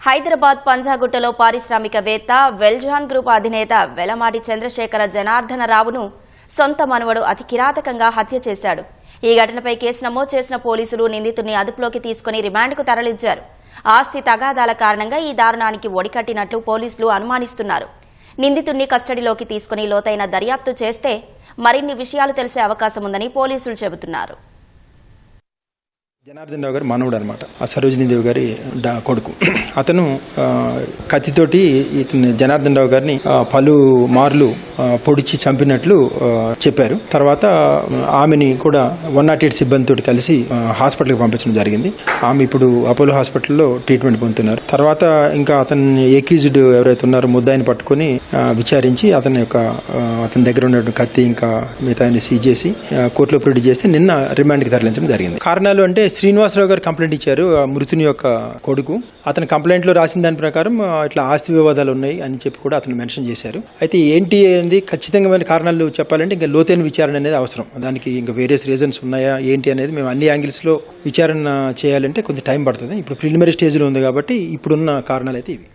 హైదరాబాద్ పంజాగుట్టలో పారిశ్రామికవేత్త వెల్జాన్ గ్రూప్ అధినేత వెలమాటి చంద్రశేఖర జనార్దనరావును సొంత మనవడు అతి కిరాతకంగా హత్య చేశాడు. ఈ ఘటనపై కేసు నమోదు చేసిన పోలీసులు నిందితుడిని అదుపులోకి తీసుకుని రిమాండ్కు తరలించారు. ఆస్తి తగాదాల కారణంగా ఈ దారుణానికి ఒడికట్టినట్లు పోలీసులు అనుమానిస్తున్నారు. నిందితుడిని కస్టడీలోకి తీసుకుని లోతైన దర్యాప్తు చేస్తే మరిన్ని విషయాలు తెలిసే అవకాశం ఉందని పోలీసులు చెబుతున్నారు. జనార్దన్ రావు గారు మనవుడు అనమాట. ఆ సరోజినీదేవి గారి కొడుకు. అతను కత్తితోటి ఇతను జనార్దన్ రావు గారిని పలు మార్లు పొడిచి చంపినట్లు చెప్పారు. తర్వాత ఆమెని కూడా 108 సిబ్బందితో కలిసి హాస్పిటల్కి పంపించడం జరిగింది. ఆమె ఇప్పుడు అపోలో హాస్పిటల్లో ట్రీట్మెంట్ పొందుతున్నారు. తర్వాత ఇంకా అతన్ని ఎక్యూజ్డ్ ఎవరైతే ఉన్నారో ముద్దాయిని పట్టుకుని విచారించి అతని దగ్గర ఉన్న కత్తి ఇంకా మిగతా సీజ్ చేసి కోర్టులో ప్రొడ్యూస్ చేస్తే నిన్న రిమాండ్కి తరలించడం జరిగింది. కారణాలు అంటే శ్రీనివాసరావు గారు కంప్లైంట్ ఇచ్చారు. మృతుని యొక్క కొడుకు. అతని కంప్లైంట్ లో రాసిన దాని ప్రకారం ఇట్లా ఆస్తి వివాదాలు ఉన్నాయి అని చెప్పి కూడా అతను మెన్షన్ చేశారు. అయితే ఏంటి అనేది ఖచ్చితంగా కారణాలు చెప్పాలంటే ఇంకా లోతైన విచారణ అనేది అవసరం. దానికి ఇంకా వేరియస్ రీజన్స్ ఉన్నాయా ఏంటి అనేది మేము అన్ని యాంగిల్స్ లో విచారణ చేయాలంటే కొంచెం టైం పడుతుంది. ఇప్పుడు ప్రిలిమినరీ స్టేజ్ లో ఉంది కాబట్టి ఇప్పుడున్న కారణాలు అయితే ఇవి.